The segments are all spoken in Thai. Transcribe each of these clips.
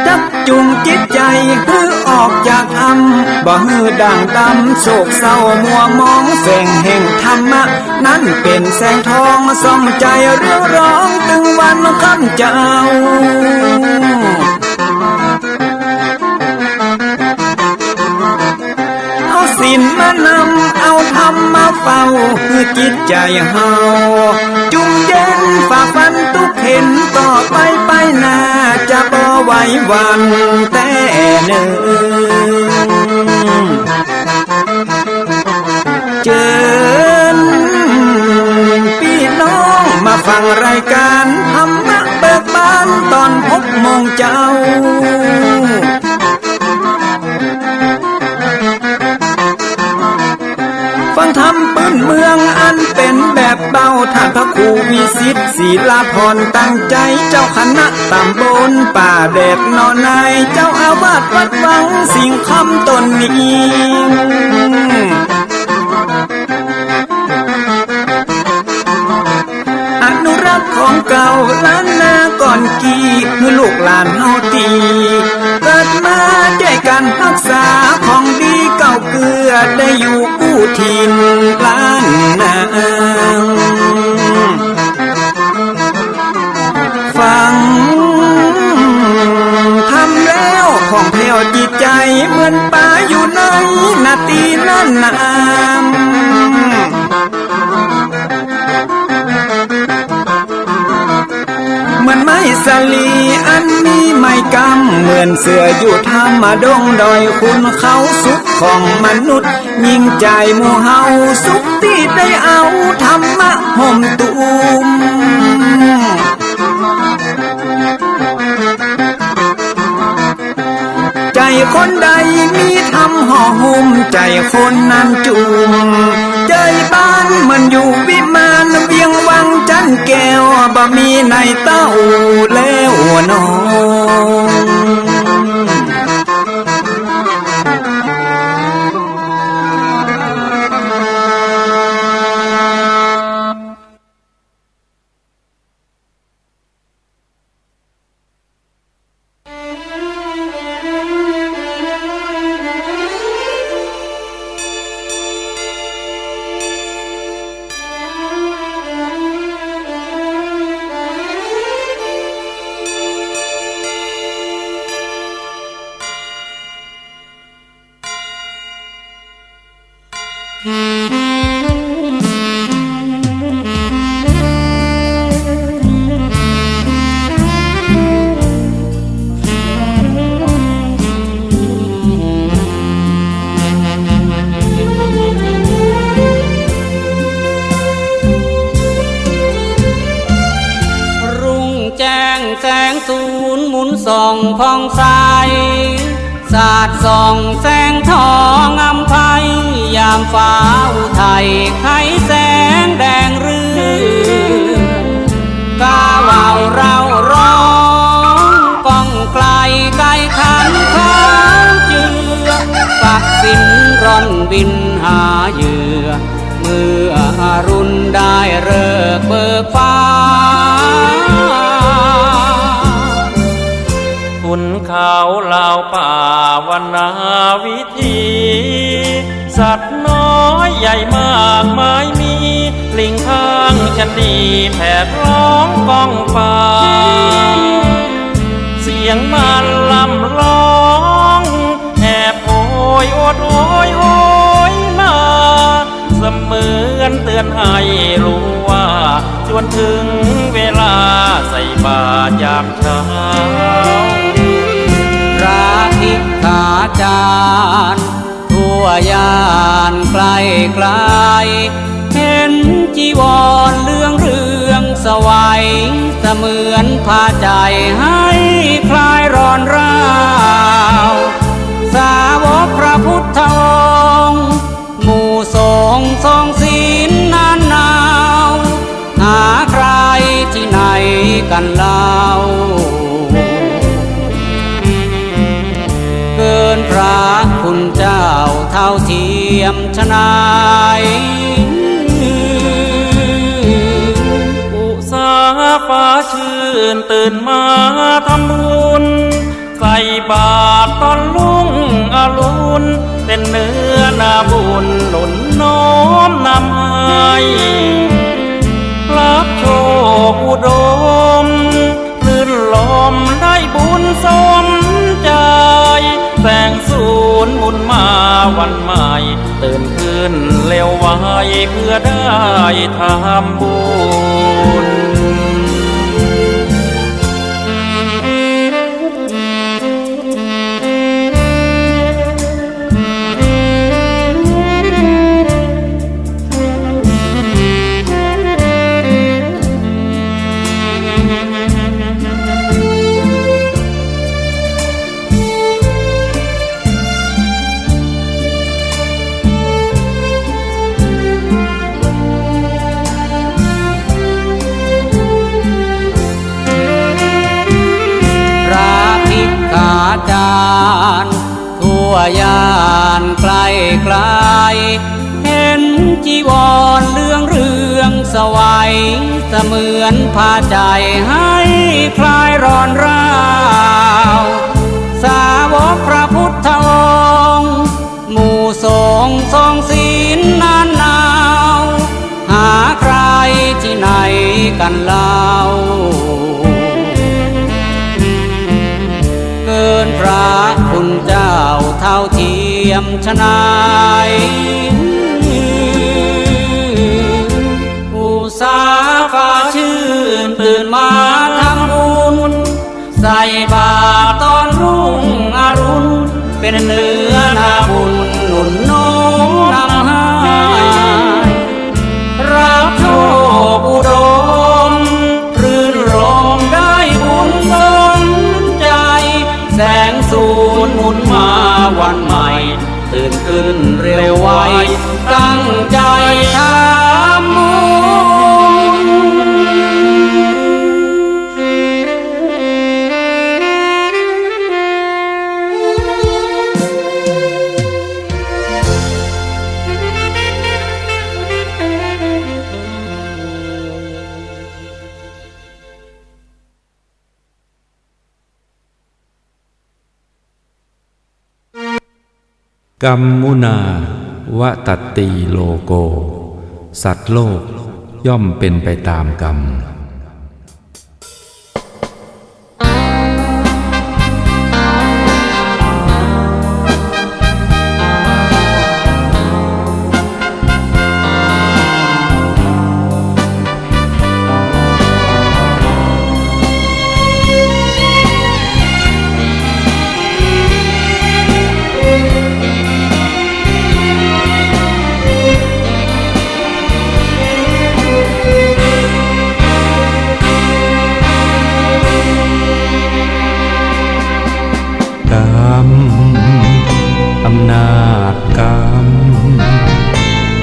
จักจุงจิตใจฮือออกจากอำบ่ฮือด่างดำโศกเศร้ามัวมองแสงแห่งธรรมะนั้นเป็นแสงทองส่องใจเรียวร้องตึงวันคำเจ้าเอาศีลมานำเอาธรรมมาเฝ้าคือจิตใจเฮาจุงเย็นฝ่าฟันทุกเห็นต่อไปไปหน้าจะบ่ไหวหวั่นแต่เนิ่นเจิญพี่น้องมาฟังรายการธรรมะเบิกบานตอน6 โมงเจ้าฟังธรรมปื้นเมืองอันเป็นแบบเบาท่านพระครูวิสิทธิ์ศิลาภรณ์ตั้งใจเจ้าคณะตำบลป่าแดดนอนในเจ้าอาวาสวัดวังสิ่งคำตนนี้อนุรักษ์ของเก่าล้านนาก่อนกี่เมื่อลูกหลานเฮาตีเกิดมาด้วยกันรักษาของดีเก่าเกลือได้อยู่กู้ถิ่นล้านนาฟังทำแล้วของแผ่วจิตใจเหมือนป่าอยู่ในนาทีนั้นนามเหมือนไม้สลีอันมีไม้กำเหมือนเสืออยู่ธรรมดงดอยคุณเขาสุขของมนุษย์ยิ่งใจหมู่เฮาสุขที่ได้เอาธรรมะห่มตุมใจคนใดมีธรรมห่อหุ้มใจคนนั้นจุมใจบ้านมันอยู่วิมานเวียงวังจันแก้วบ่มีในเต้าแล้วน้องส่องพองใสสาดส่องแสงทองอำไพยามฟ้าอุทัยไขแสงแดงรื่กาว่าวเราร้องก้องไกลไกลขันข้าวเจือปักสินร่อนบินหาเหยื่อเมื่ออรุณได้เลิกเบิกฟ้าขุนเขาเหล่าป่าวันนาวิธีสัตว์น้อยใหญ่มากมายมีลิงข้างชันดีแผดร้องก้องฟ้าเสียงมันลำร้องแอบโอยโอดโอยโอยมาเสมือนเตือนให้รู้ว่าจวนถึงเวลาใส่บาตรยามเช้าพระภิกขาจารย์ทั่วยานไกลไกลเห็นจีวรเรื่องเรื่องสวัยเสมือนพาใจให้คลายร้อนร้าวสาวกพระพุทธองค์หมู่สงฆ์ทรงศีลนานหนาวหาใครที่ไหนกันเล่าเกินพระคุณเจ้าเท่าเทียมชนายอุสาฟ้า ชื่นตื่นมาทำบุญใส่บาตรตอนลุ่งอรุณเป็นเนื้อนาบุญหนุนน้อมนำให้รับโชคอุดมลื่นลมได้บุญสมใจแสงสูนหมุนมาวันใหม่ตื่นขึ้นเร็วไวเพื่อได้ทำบุญจารย์ทั่วยานไกลไกลเห็นจีวรเรื่องเรืองสวัยเสมือนพาใจให้คลายร้อนร้าวสาวกพระพุทธองค์หมู่สงฆ์ทรงศีลนานหนาวหาใครที่ไหนกันเล่าเกินพระคุณเจ้าเท่าเทียมชนายอุตสาห์ฟ้าชื่นตื่นมาทำบุญใส่บาตรตอนรุ่งอรุณเป็นเนื้อนาบุญหนุนน้อมนำให้รับโชคอุดมรื่นรมได้บุญสมใจแสงสูนหมุนมาวันใหม่ตื่นขึ้นเร็วไวตั้งใจทำบุญกัมมุนาวตัตติโลโกสัตว์โลกย่อมเป็นไปตามกรรมอำนาจกรรม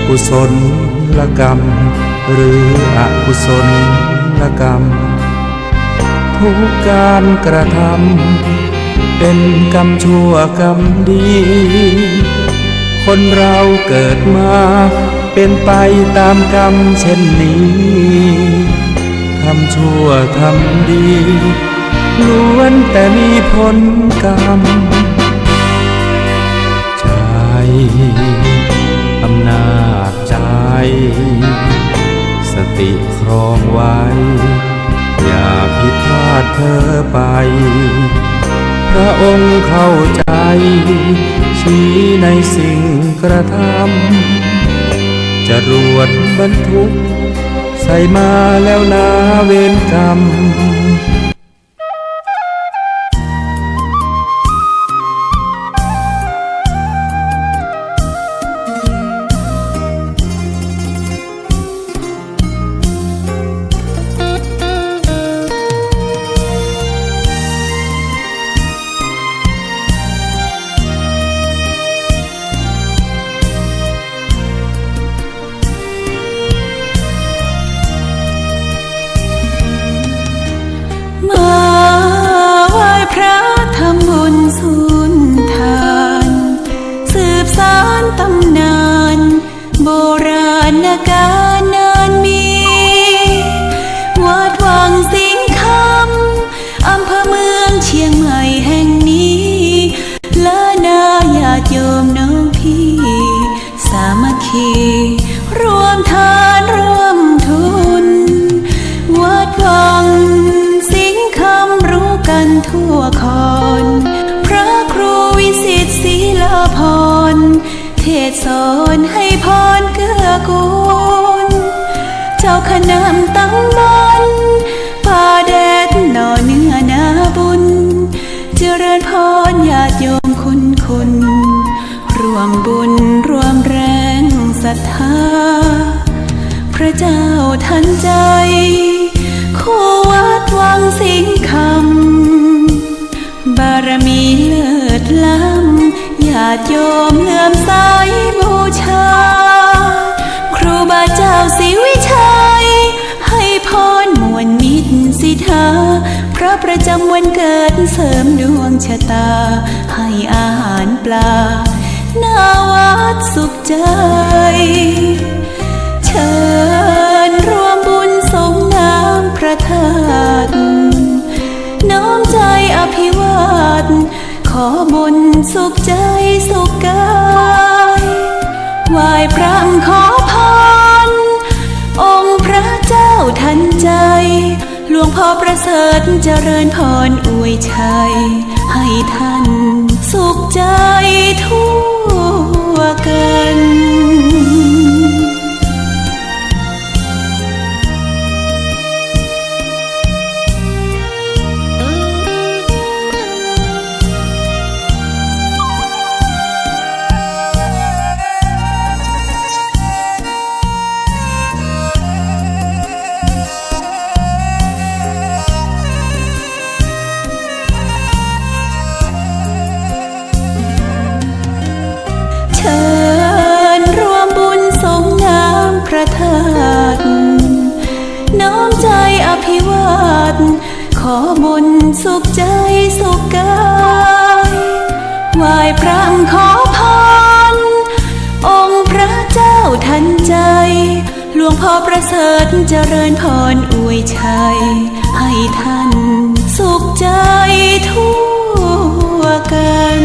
กุศลกรรมหรืออกุศลกรรมทุกการกระทำเป็นกรรมชั่วกรรมดีคนเราเกิดมาเป็นไปตามกรรมเช่นนี้ทำชั่วทำดีล้วนแต่มีผลกรรมอำนาจใจสติครองไว้อย่าผิดพลาดเพ้อไปพระองค์เข้าใจชี้ในสิ่งกระทำจรวดบรรทุกใส่มาแล้วนาเวรกรรม ขนามตั้งบนป่าแดดหน่อเนื้อนาบุญเจริญพรญาติโยมคุณรวมบุญรวมแรงศรัทธาพระเจ้าทันใจคู่วัดวังสิงคำบารมีเลิศล้ำญาติโยมเลื่อมใสบูชาครูบาเจ้าศรีวิชัยให้พรมวลมิตรสิทธาพระประจำวันเกิดเสริมดวงชะตาให้อาหารปลาหน้าวัดสุขใจเชิญรวมบุญสงน้ำพระธาตุน้อมใจอภิวาทขอบุญสุขใจสุขกายไหว้พระขอพรองค์พระเจ้าทันใจหลวงพ่อประเสริฐเจริญพรอวยชัยให้ท่านสุขใจทั่วกันพระธาตุน้อมใจอภิวาทขอบุญสุขใจสุขกายไหว้พระขอพรองค์พระเจ้าทันใจหลวงพ่อประเสริฐเจริญพรอวยชัยให้ท่านสุขใจทั่วกัน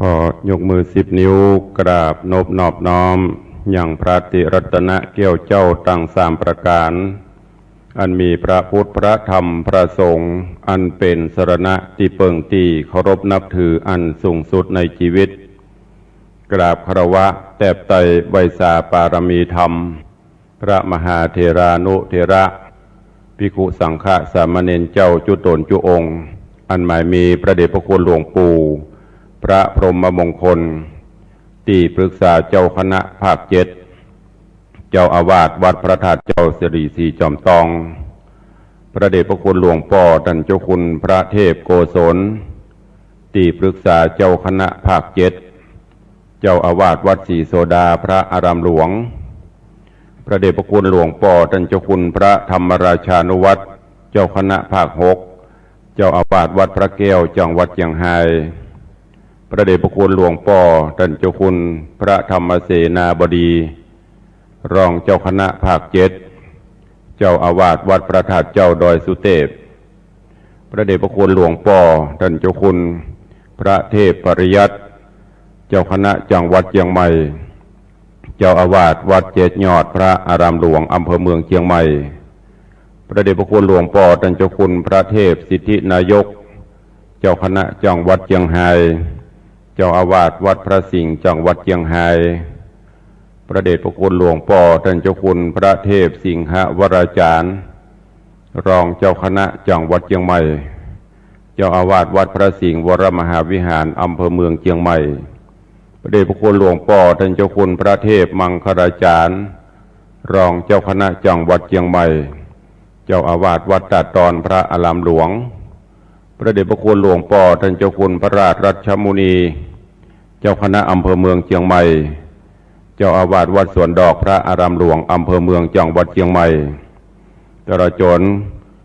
ขอยกมือ10 นิ้วกราบนบนอบน้อมอย่างพระติรัตนเกี่ยวเจ้าตั้ง3 ประการอันมีพระพุทธพระธรรมพระสงฆ์อันเป็นสรณะที่เปิงตีเคารพนับถืออันสูงสุดในชีวิตกราบคารวะแทบไตรไวยสาปารมีธรรมพระมหาเถรานุเถระภิกขุสังฆสามเณรเจ้าจุตนจุองค์อันหมายมีพระเดชพระคุณหลวงปู่พระพรหมมงคลที่ปรึกษาเจ้าคณะภาค7เจ้าอาวาสวัดพระธาตุเจ้าสิริศรีจอมทองพระเดชพระคุณหลวงพ่อท่านเจ้าคุณพระเทพโกศลที่ปรึกษาเจ้าคณะภาค7เจ้าอาวาสวัดศรีโสดาพระอารามหลวงพระเดชพระคุณหลวงพ่อท่านเจ้าคุณพระธรรมราชานุวัตรเจ้าคณะภาค6เจ้าอาวาสวัดพระแก้วจังหวัดเชียงรายพระเดชพระคุณหลวงพ่อท่านเจ้าคุณพระธรรมเสนาบดีรองเจ้าคณะภาค7เจ้าอาวาสวัดพระธาตุเจ้าดอยสุเทพพระเดชพระคุณหลวงพ่อท่านเจ้าคุณพระเทพปริยัติเจ้าคณะจังหวัดเชียงใหม่เจ้าอาวาสวัดเจ็ดยอดพระอารามหลวงอำเภอเมืองเชียงใหม่พระเดชพระคุณหลวงพ่อท่านเจ้าคุณพระเทพสิทธินายกเจ้าคณะจังหวัดเชียงรายเจ้าอาวาสวัดพระสิงห์จังหวัดเชียงรายพระเดชพระคุณหลวงพ่อท่านเจ้าคุณพระเทพสิงหวราจารย์รองเจ้าคณะจังหวัดเชียงใหม่เจ้าอาวาสวัดพระสิงห์วรมหาวิหารอำเภอเมืองเชียงใหม่พระเดชพระคุณหลวงพ่อท่านเจ้าคุณพระเทพมังคลาจารย์รองเจ้าคณะจังหวัดเชียงใหม่เจ้าอาวาสวัดตาดอนพระอารามหลวงพระเดชพระคุณหลวงพ่อท่านเจ้าคุณพระราชรัชมุนีเจ้าคณะอำเภอเมืองเชียงใหม่เจ้าอาวาสวัดสวนดอกพระอารามหลวงอำเภอเมืองจังหวัดเชียงใหม่ตลอดจน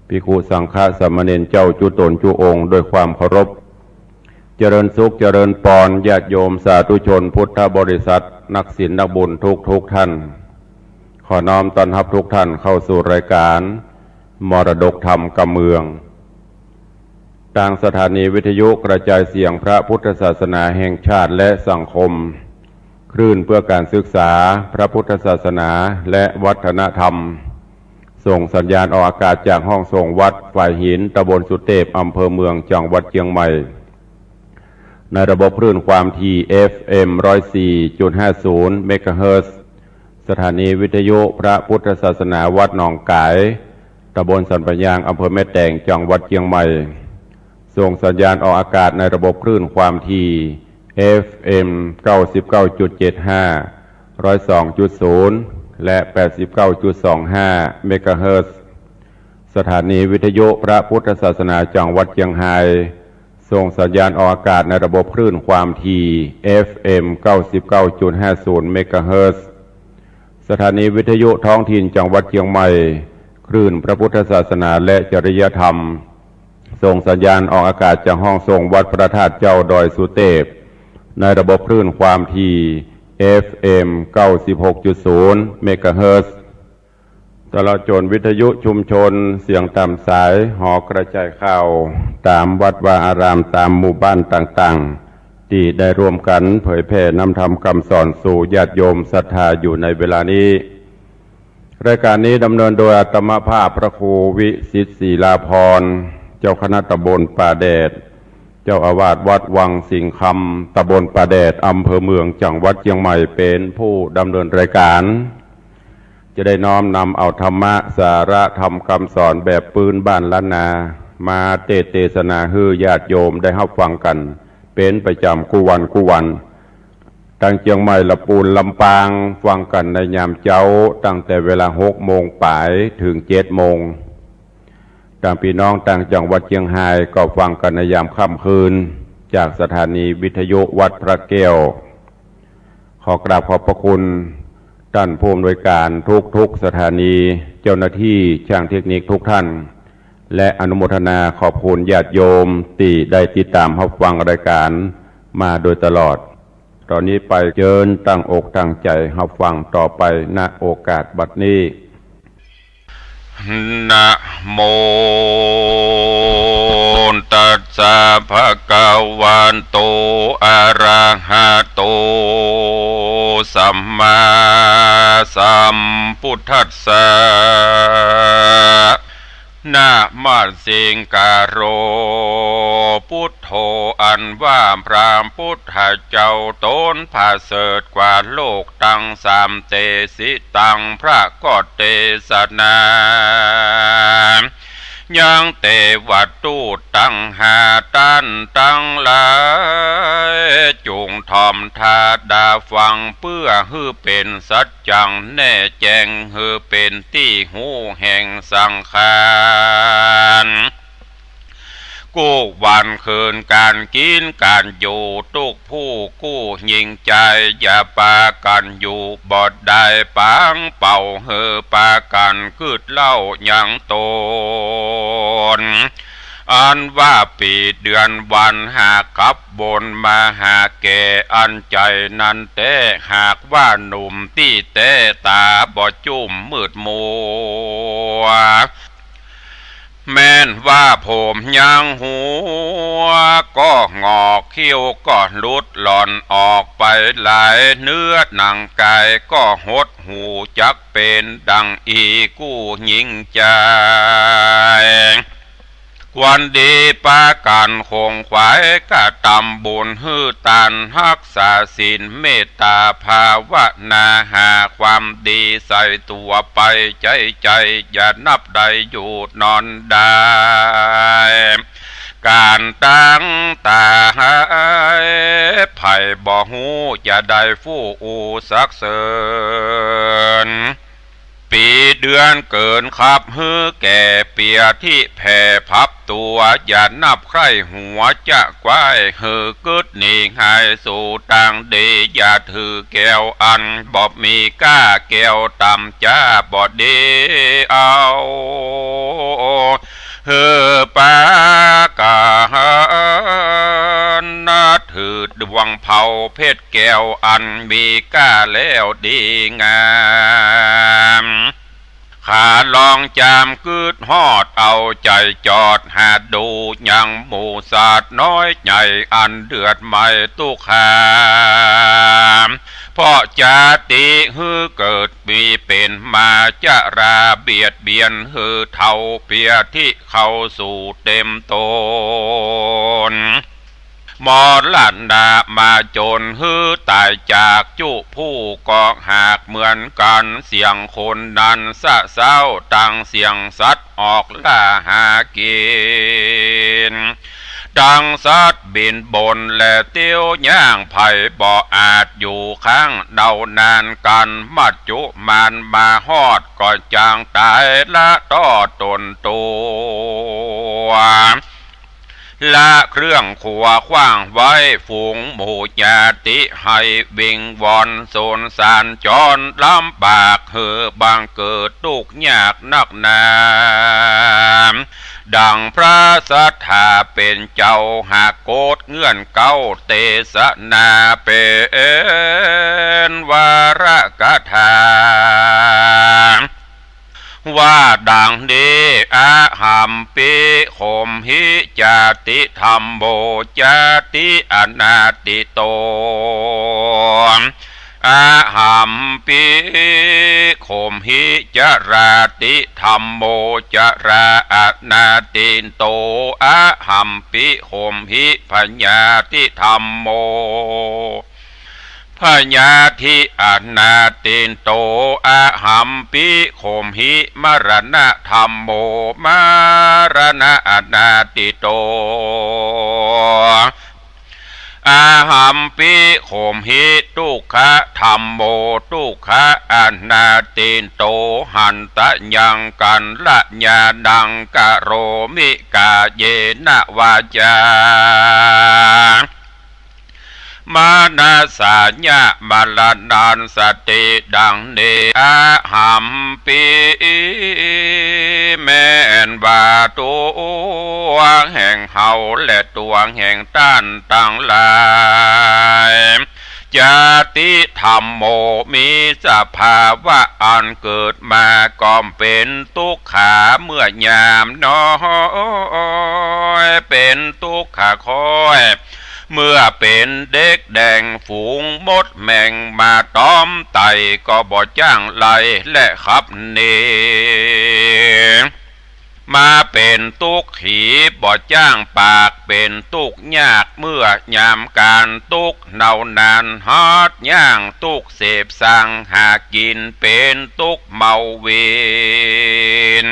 ภิกขุสังฆสามเณรเจ้าจุตนจุองค์ด้วยความเคารพเจริญสุขเจริญปรญาติโยมสาธุชนพุทธบริษัทนักศีลนักบุญทุกท่านขอน้อมต้อนรับทุกท่านเข้าสู่รายการมรดกธรรมกำเมือง ทางสถานีวิทยุกระจายเสียงพระพุทธศาสนาแห่งชาติและสังคมคลื่นเพื่อการศึกษาพระพุทธศาสนาและวัฒนธรรมส่งสัญญาณออกอากาศจากห้องส่งวัดฝ่ายหินตำบลสุเทพอำเภอเมืองจังหวัดเชียงใหม่ในระบบคลื่นความถี่ FM 104.50 เมกะเฮิรตซ์สถานีวิทยุพระพุทธศาสนาวัดหนองกายตำบลสันปะยางอำเภอแม่แตงจังหวัดเชียงใหม่ส่งสัญญาณออกอากาศในระบบคลื่นความถี่ FM 99.75 102.0 และ 89.25 เมกะเฮิรตซ์สถานีวิทยุพระพุทธศาสนาจังหวัดเชียงรายส่งสัญญาณออกอากาศในระบบคลื่นความถี่ FM 99.50 เมกะเฮิรตซ์สถานีวิทยุท้องถิ่นจังหวัดเชียงใหม่คลื่นพระพุทธศาสนาและจริยธรรมส่งสัญญาณออกอากาศจากห้องส่งวัดพระธาตุเจ้าดอยสุเทพในระบบคลื่นความถี่ FM 96.0 เมกะเฮิรตซ์ตลอดจนวิทยุชุมชนเสียงตามสายหอกระจายข่าวตามวัดวาอารามตามหมู่บ้านต่างๆที่ได้ร่วมกันเผยแผ่นำธรรมคำสอนสู่ญาติโยมศรัทธาอยู่ในเวลานี้รายการนี้ดำเนินโดยอาตมาภาพพระครูวิสิทธิ์ศิลาภรณ์เจ้าคณะตำบลป่าแดดเจ้าอาวาสวัดวังสิงห์คำตำบลป่าแดดอำเภอเมืองจังหวัดเชียงใหม่เป็นผู้ดำเนินรายการจะได้น้อมนำเอาธรรมะสาระธรรมคำสอนแบบปืนบ้านล้านนามาเทศนาให้ญาติโยมได้รับฟังกันเป็นประจำกู้วันทางเชียงใหม่ลำพูนลำปางฟังกันในยามเช้าตั้งแต่เวลา6 โมงป่ายถึง7 โมงทางพี่น้องต่างจังหวัดเชียงรายก็ฟังกันในยามค่ำคืนจากสถานีวิทยุวัดพระแก้วขอกราบขอบพระคุณท่านผู้อำนวยการทุกสถานีเจ้าหน้าที่ช่างเทคนิคทุกท่านและอนุโมทนาขอบคุณญาติโยมที่ได้ติดตามรับฟังรายการมาโดยตลอดตอนนี้ไปเชิญตั้งอกตั้งใจรับฟังต่อไปณโอกาสบัดนี้นะโมตัสสะภะคะวะโตอะระหะโตสัมมาสัมพุทธัสสะนะมาสิงกาโรพุทโธอันว่าพระพุทธเจ้าตนผาเสริฐกว่าโลกตั้งสามเตสิตังพระก็เทศนายังเตวัตตูตั้งหาตันตั้งหลายจุงทอมทาดาฟังเพื่อฮือเป็นสัจจังแน่แจ้งฮือเป็นที่หูแห่งสังขารกู้วันคืนการกินการอยู่ทุกผู้กู้ยิงใจอย่าปากันอยู่บอดได้ปังเป่าเฮือปากันคืดเล่ายังตนอันว่าปีเดือนวันหากขับบนมาหาแก่อันใจนั้นแต่หากว่าหนุ่มที่แต่ตาบ่จุ่มมืดมัวแม้นว่าผมยังหัวก็งอกเขี้ยวก็ลุดหล่อนออกไปหลายเนื้อหนังกายก็หดหูจักเป็นดังอีกู้หญิงใจวันดีปากันคงขวายกะตำบุญฮือตันรักษาศีลเมตตาภาวนาหาความดีใส่ตัวไปใจอย่านับใดอยู่นอนได้การตั้งตาไผ่บ่หูอย่าได้ฟู่อูสักเสริญปีเดือนเกินขับฮือแก่เปียที่แผ่พับตัวอย่านับใครหัวจะกว้ายฮือกึดหนีหายสู่ต่างดีอย่าถือแก้วอันบ่มีก้าแก้วต่ำจ้าบ่ดีเอาฮือปากานาถือดวงเผาเพชรแก้วอันมีก้าแล้วดีงาม ขาลองจามคืดฮอดเอาใจจอดหาดูยังหมู่ศาสตร์น้อยใหญ่อันเดือดไม่ตุกหามเพราะจาติฮือเกิดมีเป็นมาจะราเบียดเบียนฮือเท่าเปียที่เข้าสู่เต็มตนมอลันดามาจนฮือตายจากจุผู้กองหากเหมือนกันเสียงคนนั้นสะเศร้าตั้งเสียงสัตว์ออกล่าหากินดังสัตว์บินบนและเตี้ยวย่างไผ่บ่อาจอยู่ข้างเดานานกันมัจจุมันมาฮอดก่อนจางตายละต้อตนตัวละเครื่องขัวขว้างไว้ฝูงหมู่ญาติให้วิงวอนโซนสานจรลำบากเหือบางเกิดทุกข์ยากนักหนาดังพระสัทธาเป็นเจ้าหากโกดเงื่อนเก้าเตสนาเป็นวาระกถาว่าดังนี้อาหัมปิโขมหิจาติธรรมโมจาติอนาติโตอาหัมปิโขมหิจาราติธรรมโมจาราอนาติโตอาหัมปิโขมหิพญาติธรรมโมพญาธิอนาตินโตอาหัมปิโขมหิมรณะธรรมโมมรณะอนาติโตอาหัมปิโขมหิทุกขะธรรมโมทุกขะอนาตินโตหันตะยังกันละญาดังกะโรมิกาเยนะวาจามานาสาญะมาลานานสติดังเนอาหัมปิแม่นบาตัวแห่งเฮาและตัวแห่งต้านต่างหลายจาติธรรมโมมีสภาวะอันเกิดมาก่อมเป็นทุกขาเมื่อยามน้อยเป็นทุกขาคอยเมื่อเป็นเด็กแดงฝูงมดแมงมาต้อมไตก็บ่จ้างไล่และขับเนมาเป็นตุกขีบ่จ้างปากเป็นตุกยากเมื่อยามการตุกเนานานฮอดย่างตุกเสพสั่งหากินเป็นตุกเมาเวน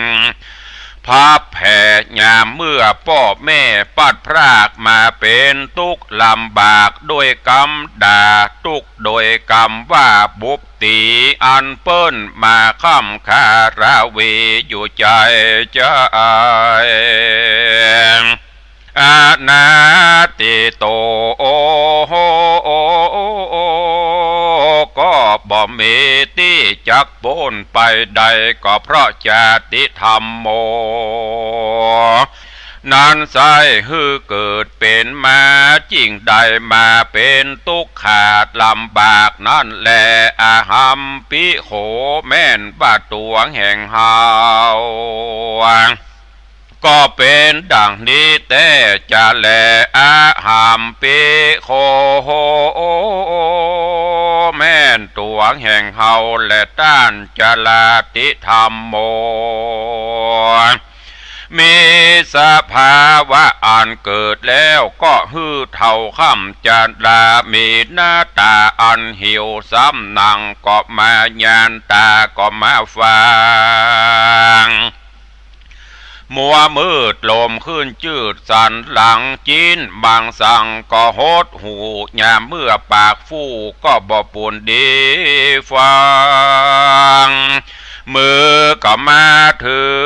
ภาพแผ่ยามเมื่อพ่อแม่ปัดพรากมาเป็นทุกข์ลำบากด้วยกรรมด่าทุกข์โดยกรรมว่าบุบตีอันเปิ้นมาค้ำคาราเวอยู่ใจใจอานาติโตก็บ่มีที่จักโบนไปใดก็เพราะจาติธรรมโมนั้นไซฮือเกิดเป็นมาจริงใดมาเป็นทุกข์ขาดลำบากนั่นแลอาหัมปิโขแม่นบาตัวแห่งเฮาก็เป็นดังนี้แต่จะแลอาหัมปิโขแม่นตัวแห่งเฮาและต้านจลาติธรรมโมมีสภาวะอันเกิดแล้วก็ฮือเท่าค่ำจันลามีหน้าตาอันหิวซ้ำนังก็มาญาณตาก็มาฟังมัวมืดลมขึ้นจืดสันหลังจีนบางสั่งก็โหดหูยามเมื่อปากฟู่ก็บ่ปุ่นดีฟังมือก็มาถือ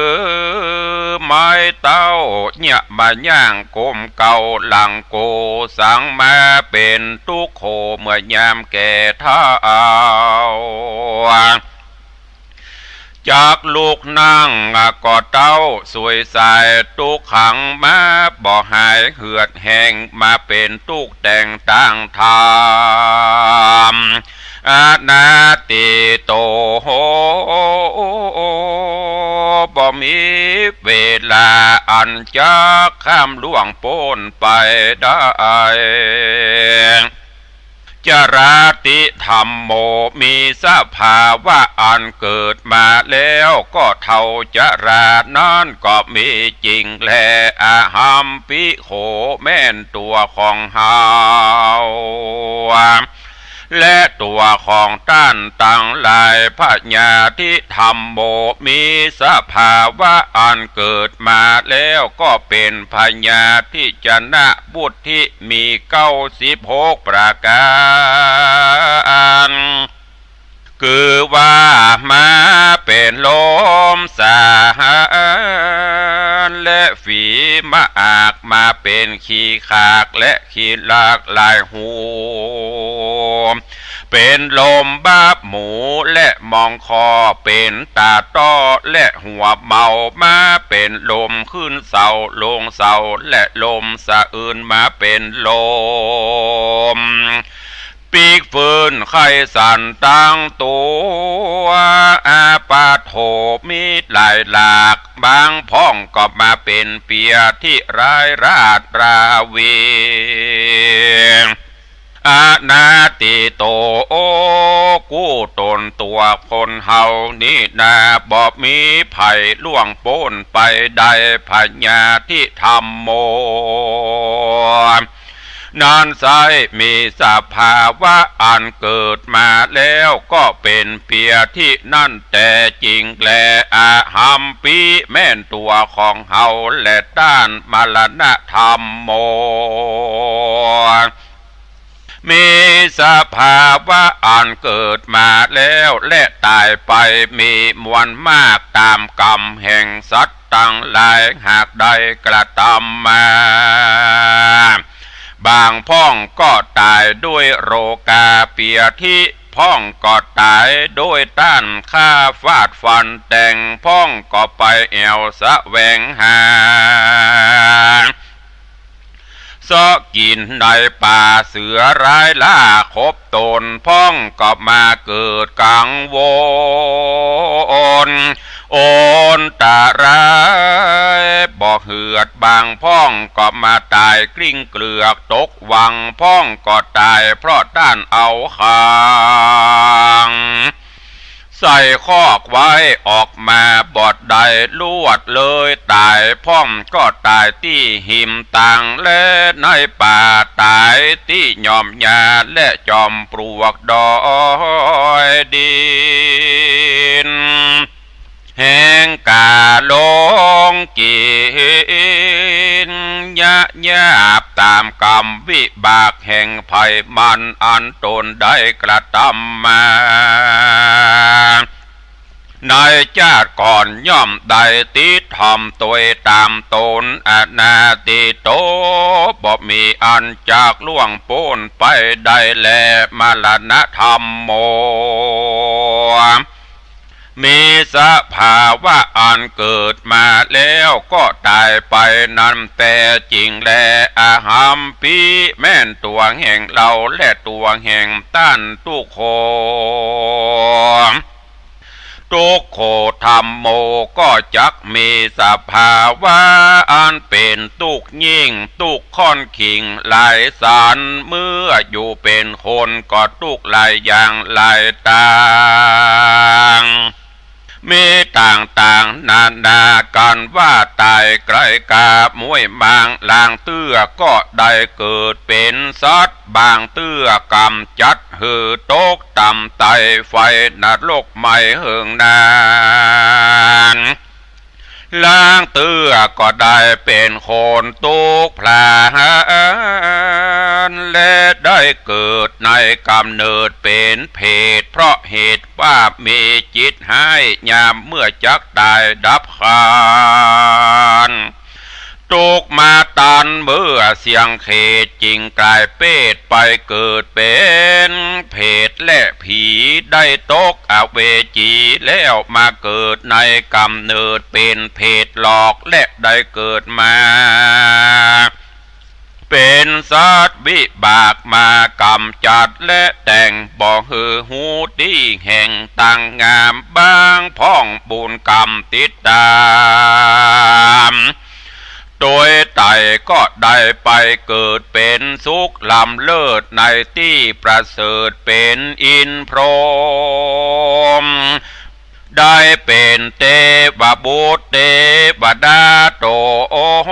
ไม้เต้าเนี่ยมาย่างกลมเก่าหลังโกสังมาเป็นตุกโคเมื่อยามแก่เท้าจากลูกนั่งก็เต้าสวยใสตุกขังมาบ่หายเหือดแห้งมาเป็นตุกแต่งตั้งธรรมอนาติโต บ่มีเวลาอันจะข้ามล่วงพ้นไปได้จราติธรรมโมมีสภาวะอันเกิดมาแล้วก็เท่าจรานั้นก็มีจริงแลอาหัมปิโขแม่นตัวของเฮาและตัวของท่านตั้งหลายพญาธิธรรมโมมีสภาวะอันเกิดมาแล้วก็เป็นพญาธิจนะบุตรที่มี96ประการคือว่ามาเป็นลมสาและฝีมาอากมาเป็นขี้ขากและขี้หลากหลายหูเป็นลมบ้าหมูและมองคอเป็นตาต้อและหัวเมามาเป็นลมขึ้นเสาลงเสาและลมสะอื่นมาเป็นลมปีกฟืนไข่สันตั้งตัวอาปาโถมีหลายหลากบางพ้องก็มาเป็นเปียที่ร้ายราดราวีอานาติโตโอกู้ตนตัวคนเฮานี่นาบ่มีไผ่ล่วงพ้นไปได้พญาธิธรรมโมนานไซมีสภาวะอันเกิดมาแล้วก็เป็นเพียที่นั่นแต่จริงแลอาหัมปิแม่นตัวของเฮาและด้านมรณะธรรมโมมีสภาวะอันเกิดมาแล้วและตายไปมีมวลมากตามกรรมแห่งสัตว์ตั้งหลายหากได้กระทำมาบางพ้องก็ตายด้วยโรคาเปียที่พ้องก็ตายด้วยต้านฆ่าฟาดฟันแต่งพ้องก็ไปแอวสะแวงหาซอกินในป่าเสือร้ายล่าคบตนพ้องก็มาเกิดกังวลโอนตาร้ายบ่เหือดบางพ้องก็มาตายกลิ้งเกลือกตกวังพ้องก็ตายเพราะด้านเอาคางใส่คอกไว้ออกมาบอดใดลวดเลยตายพ้องก็ตายที่หิมต่างและในป่าตายที่ยอมยาและจอมปลวกดอยดินแห่งกาลงกินยะยาบตามกรรมวิบากแห่งภัยมันอันตนได้กระทำมาในชาติก่อนย่อมได้ติดทำตัวตามตนอนาติโตบ่มีอันจากล่วงพ้นไปได้แลมรณะธรรมโมมีสภาวะอันเกิดมาแล้วก็ตายไปนั้นแต่จริงแลอาหัมปิแม่นตัวแห่งเราและตัวแห่งต้านทุกโคทุกโคธรรมโมก็จักมีสภาวะอันเป็นทุกยิ่งทุกค่อนขิงหลายสารเมื่ออยู่เป็นคนก็ทุกหลายอย่างหลายต่างมีต่างนานากันว่าตายไกลกาบมวยบางลางเตื้อก็ได้เกิดเป็นสัตว์บางเตื้อกำจัดหือตกต่ำไตไฟนรกไม่เหิงนานล้างเตื้อก็ได้เป็นคนตุกพลานและได้เกิดในกำเนิดเป็นเพศเพราะเหตุว่ามีจิตให้ยามเมื่อจักตายดับคานตุกมาตันเมื่อเสียงเขตจริงกลายเป็ดไปเกิดเป็นเพศและผีได้ตกอเวจีแล้วมาเกิดในกำเนิดเป็นเพศหลอกและได้เกิดมาเ เป็นสัตว์วิบากมากำจัดและแต่งบ่ฮือหูดีแห่งต่างงามบางพ้องบุญกรรมติดตามโดยไตก็ได้ไปเกิดเป็นสุขลำเลิศในที่ประเสริฐเป็นอินพรหมได้เป็นเทวบุตรเทวดาโตโอโห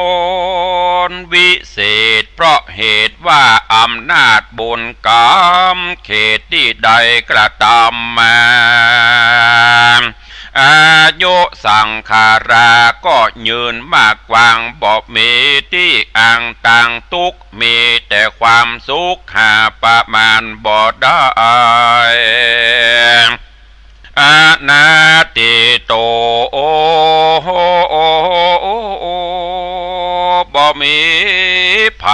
นวิเศษเพราะเหตุว่าอำนาจบุญกรรมเขตที่ใดกระทำมาอายุสังขาราก็ยืนมากกว่างบอกมีที่อ่างต่างทุกมีแต่ความสุขหาประมาณบ่ได้อานาติโตโอบ่มีไผ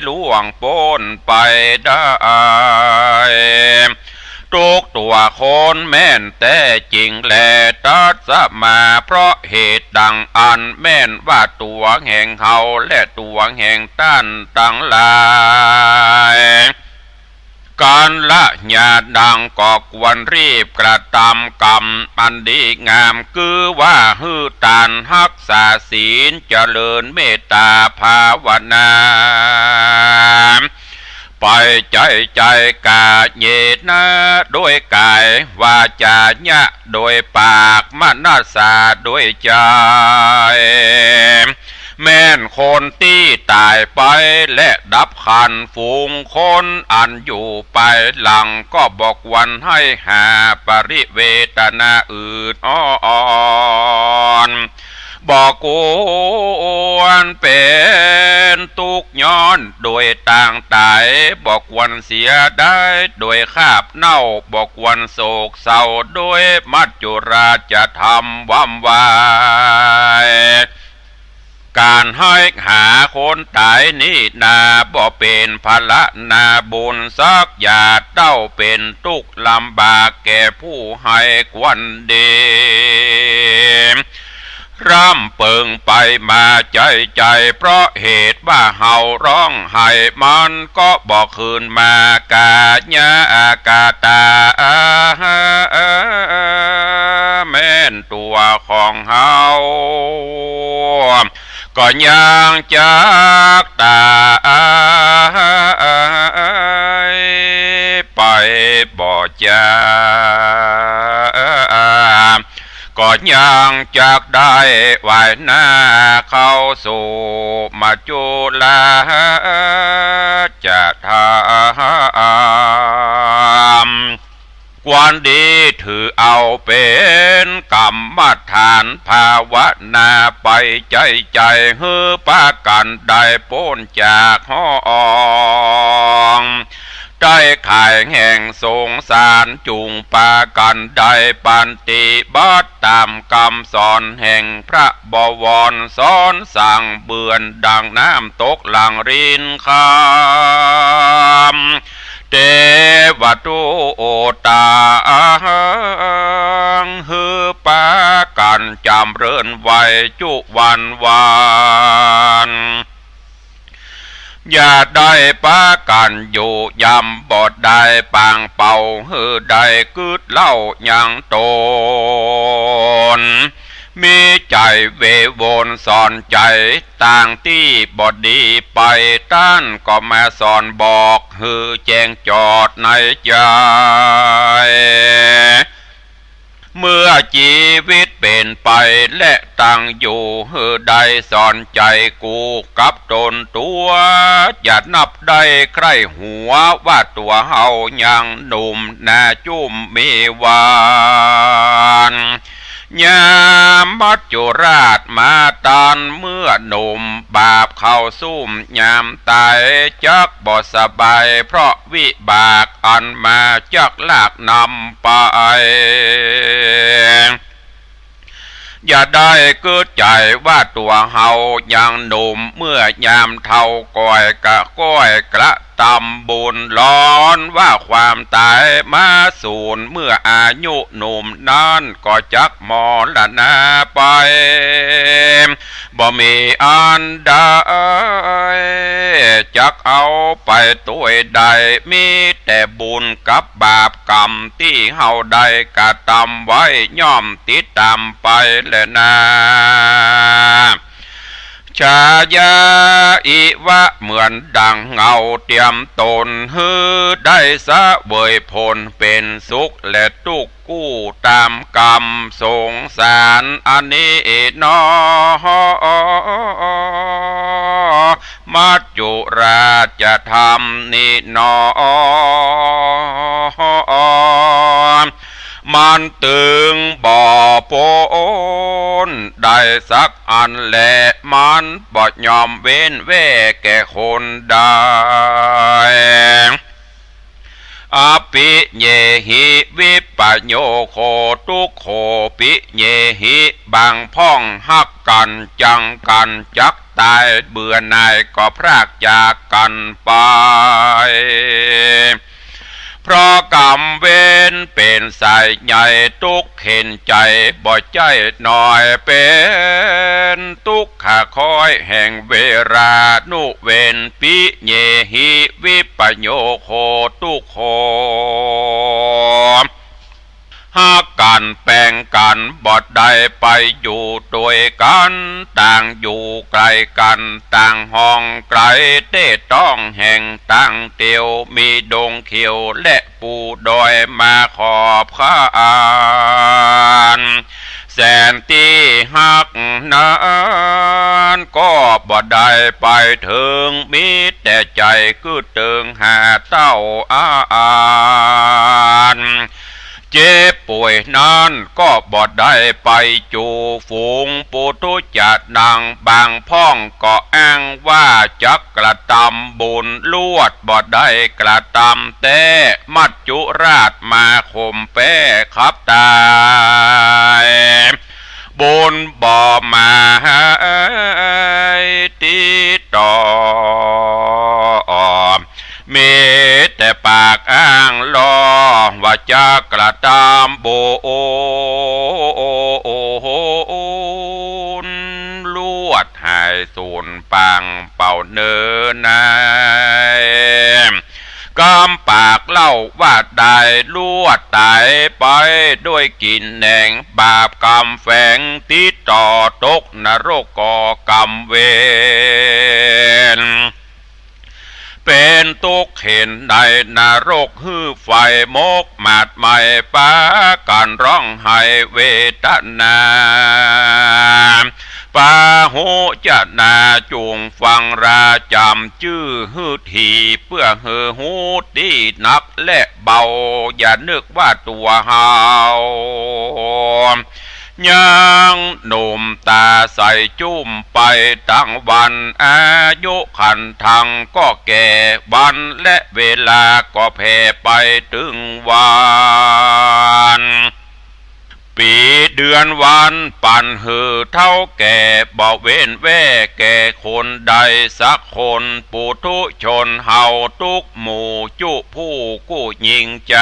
ล่วงพ้นไปได้ทุกตัวคนแม่นแต่จริงแลตัดสมาเพราะเหตุดังอันแม่นว่าตัวแห่งเฮาและตัวแห่งต้านตั้งหลายการละญาดังก็ควรรีบกระทำกรรมอันดีงามคือว่าฮือตานรักษาศีลเจริญเมตตาภาวนาไปใจกาเยนะโดยกายวาจาญะโดยปากมนาสาโดยใจแม่นคนที่ตายไปและดับขันฝูงคนอันอยู่ไปหลังก็บอกวันให้หาปริเวทนาอื่นอ่อนบอกกวนเป็นทุกย้อนโดยต่างตายบอกวันเสียได้โดยคาบเน่าบอกวันโศกเศร้าโดยมัจจุราจะทำว่ำวายการให้หาคนตายนี่นาบ่เป็นภาระนาบุญสักอย่าเต้าเป็นทุกข์ลำบากแก่ผู้ให้ควันดีร่ำเปิงไปมาใจเพราะเหตุว่าเฮาร้องไห้มันก็บอกคืนมากาญากาตาแม่นตัวของเฮาก็ยังจากตาไปบ่จาก็ยังจากได้วายหน้าเข้าสู่มาจุลาจะทำความดีถือเอาเป็นกรรมฐานภาวนาไปใจฮือปากันได้พ้นจากห้องได้ขายแห่งสงสารจุงปากันได้ปันติบัตตามคำสอนแห่งพระบวรสอนสั่งเบือนดังน้ำตกหลังรินคำเทวตุโอตาฮือปากันจำเริญไว้จุวันอย่าได้ปากันอยู่ยำบอดได้ปางเป่าฮือได้กึดเล่ายังโตนมีใจเววนสอนใจต่างที่บอดีไปต้านก็มาสอนบอกฮือแจ้งจอดในใจเมื่อชีวิตเป็นไปและตั้งอยู่ฮือใดสอนใจกูกับตนตัวอย่านับได้ใครหัวว่าตัวเฮายังหนุ่มน่าจุ่มมีวานยามมัจจุราชมาตานเมื่อหนุ่มบาปเข้าซุ่มยามตายจักบ่สบายเพราะวิบากอันมาจักลากนำไปอย่าได้เกิดใจว่าตัวเฮายังหนุ่มเมื่อยามเท่าก้อยกระตำบุญร้อนว่าความตายมาสูญเมื่ออายุหนุ่มนั้นก็จักมรณะไปบ บ่มีอันใดจักเอาไปตัวใดมีแต่บุญกับบาปกรรมที่เฮาได้กระทำไว้ย่อมติดตามไปแลนะชายาอิวะเหมือนดังเงาเตรียมตนฮือได้สะเวยผลเป็นสุขและทุกข์กู้ตามกรรมสงสารอันนี้นอมัจจุราชธรรมนี่นอมันตึงบ่อโปนได้สักอันแหละมันบ่ยอมเว้นแว่แก่คนได้อภิเยหิวิปัญโยโคทุกโขปิเยหิบางพ่องหักกันจังกันจักตายเบื่อหน่ายก็พรากจากกันไปเพราะกรรมเวรเป็นสายใหญ่ทุกเห็นใจบ่ใจหน่อยเป็นทุกขคอยแห่งเวรานุเวนปิเยหิวิปโยโคทุกโคหากกันแปลงกันบ่ได้ไปอยู่ด้วยกันต่างอยู่ไกลกันต่างห้องไกลเต้ต้องแห่งต่างเตียวมีดงเขียวและปูดอยมาขอบข้านแสนที่หักนั้นก็บ่ได้ไปถึงมีแต่ใจคือเติงหาเต้าเจ็บป่วยนั้นก็บ่ได้ไปจูฝูงปุถุจัดดังบางพ่องก็อ้างว่าจักกระทำบุญลวดบ่ได้กระทำแต่มัจจุราชมาข่มแป้ขับตายบุญบ่มาติดต่อมีแต่ปากอ้างลอว่าจะกระทำบุญลวดหายสูญปังเป่าเนินนายกำปากเล่าว่าได้ลวดตายไปด้วยกินแหน่งบาปกรรมแฝงติดต่อตกนรกก่อกรรมเวรเป็นตุกเห็นในนรกฮือไฟมกหมาดไม่ปาการร้องไห้เวทนาปาหูจะนาจุงฟังราจำชื่อฮือทีเพื่อเฮือหูดีนักและเบาอย่านึกว่าตัวเฮายังหนุ่มตาใสจุ้มไปทั้งวันอายุขันทังก็แก่วันและเวลาก็แผ่ไปถึงวันปีเดือนวันปั่นหือเท่าแก่บ่เว้นแว่แก่คนใดสักคนปุถุชนเฮาทุกหมู่จุผู้กู้ยิงใจ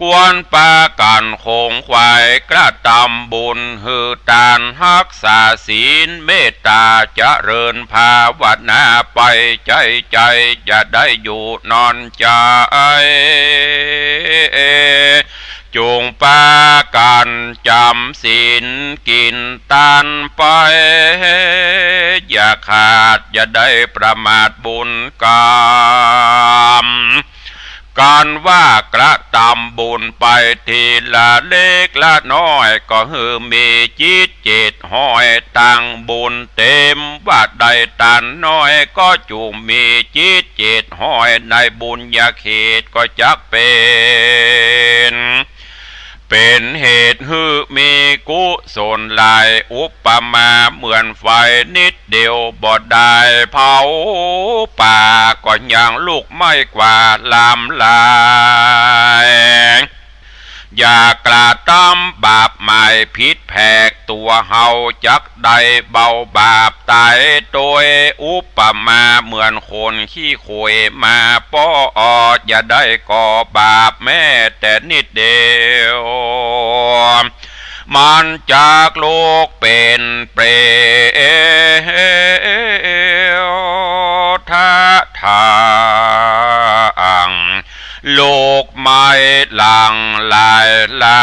กวนปากันคงควายกระทำบุญหือตานรักษาศีลเมตตาเจริญภาวนาไปใจอย่าได้อยู่นอนใจจงปากันจำศีลกินทานไปอย่าขาดอย่าได้ประมาทบุญกรรมการว่ากระทำบุญไปทีละเล็กละน้อยก็ฮือมีจิตเจตห้อยตั้งบุญเต็มว่าใดตันน้อยก็จุงมีจิตเจตห้อยในบุญญาเขตก็จักเป็นเหตุฮือมีกุศลหลายอุปมาเหมือนไฟนิดเดียวบ่ได้เผาป่าก็ยังลูกไม่กว่าลามลายอย่ากระทำบาปหมายผิดแผกตัวเฮาจักได้เบาบาปตายโดยอุปมาเหมือนคนขี้โขยมาป้ออย่าได้ก่อบาปแม้แต่นิดเดียวม มันจากโลกเป็นเปรทะทางโลกไม่หลังลายลา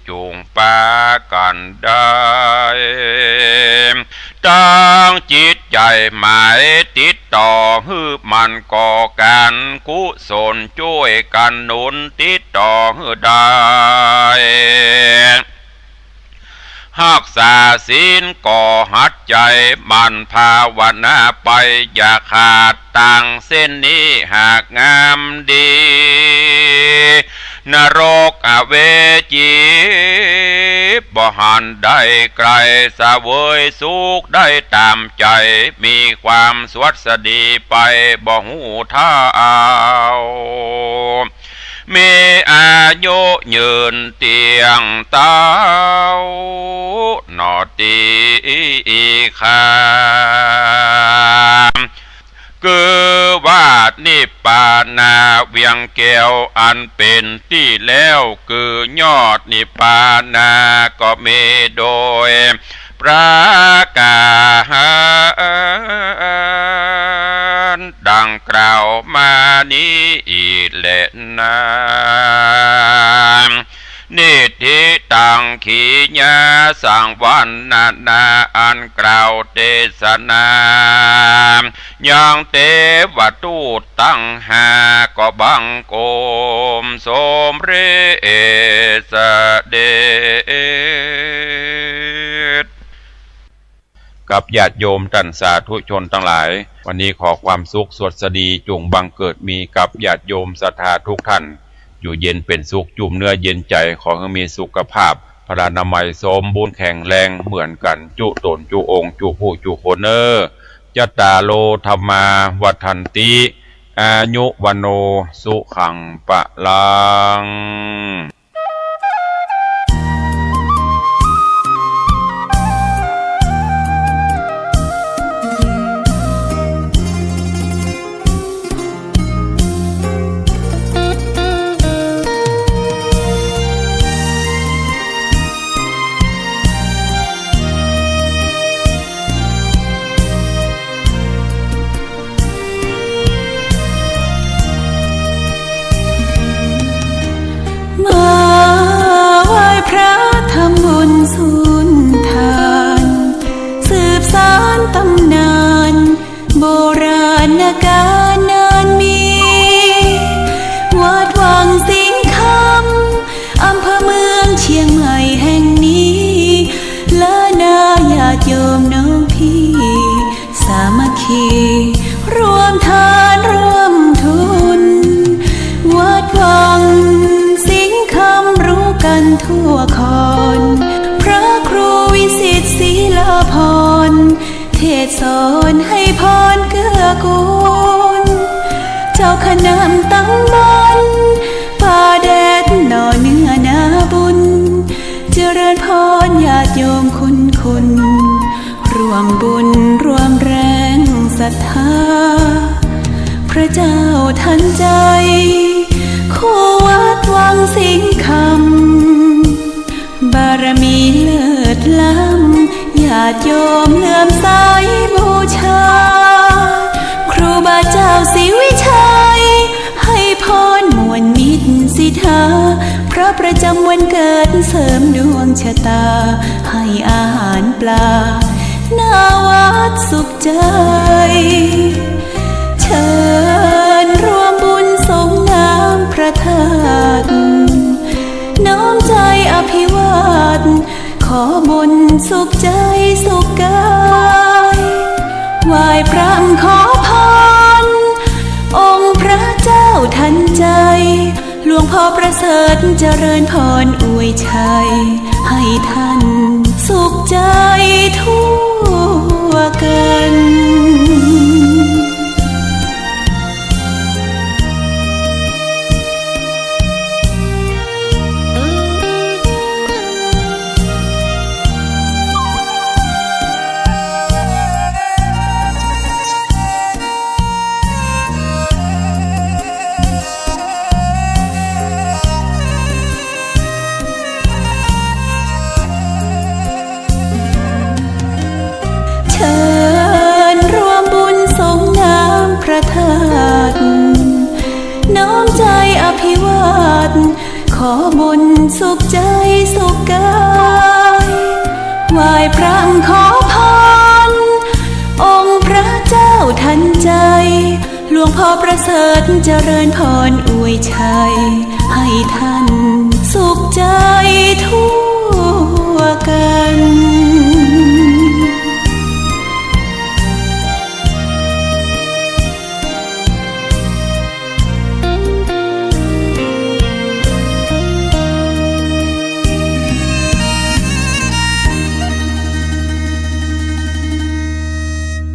จุงปากันได้ตั้งจิตใจหมายติดต่อฮือมันก่อการกุศลช่วยกันหนุนติดต่อฮือได้หักษาศีลก่อหัดใจมันภาวนาไปอย่าขาดตังเส้นนี้หากงามดีนรกอเวจีบ่หันได้ไกลสะเวยสุขได้ตามใจมีความสวัสดีไปบ่หูท่าเอามีอายุยืนเตียงเต้านอตีคามคือว่านิพพานาเวียงแก้วอันเป็นที่แล้วคือยอดนิพพานาก็มีโดยประกาศดังกล่าวมานี้แหละนะนิธิตังขีญาสังวันนาอันกล่าวเทศนายังเทวทูตตั้งหาก็บังโกมสมเรศเดชกับญาติโยมท่านสาธุชนทั้งหลายวันนี้ขอความสุขสวัสดีจงบังเกิดมีกับญาติโยมศรัทธาทุกท่านอยู่เย็นเป็นสุขจุ่มเนื้อเย็นใจขอให้มีสุขภาพพลานามัยสมบูรณ์แข็งแรงเหมือนกันจุตนจุองค์จุผู้จุคนจัตตาโลธรรมาวัฏันติอายุวันโนสุขังปะลังตำนานโบราณกาลนานมีวัดวังสิงห์คำอำเภอเมืองเชียงใหม่แห่งนี้และนาญาติโยมน้องพี่สามัคคีรวมทานร่วมทุนวัดวังสิงห์คำรู้กันทั่วคอนพระครูวิสิตศรีลาภรณ์เทศสอนให้พรเกื้อกูลเจ้าคณะตำบลป่าแดดหน่อเนื้อนาบุญเจริญพรญาติโยมคุณร่วมบุญร่วมแรงศรัทธาพระเจ้าทันใจคู่วัดวังสิงห์คำบารมีเลิศล้ำญาติโยมเลื่อมใสบูชาครูบาเจ้าศรีวิชัยให้พรมวลมิตรสิทธาพระประจำวันเกิดเสริมดวงชะตาให้อาหารปลาหน้าวัดสุขใจเชิญร่วมบุญสงน้ำพระธาตุน้อมใจอภิวาทขอบุญสุขใจสุขกายไหว้พระขอพรองค์พระเจ้าทันใจหลวงพ่อประเสริฐเจริญพรอวยชัยให้ท่านสุขใจทั่วกัน พ่อประเสริฐเจริญพรอวยชัยให้ท่านสุขใจทั่วกัน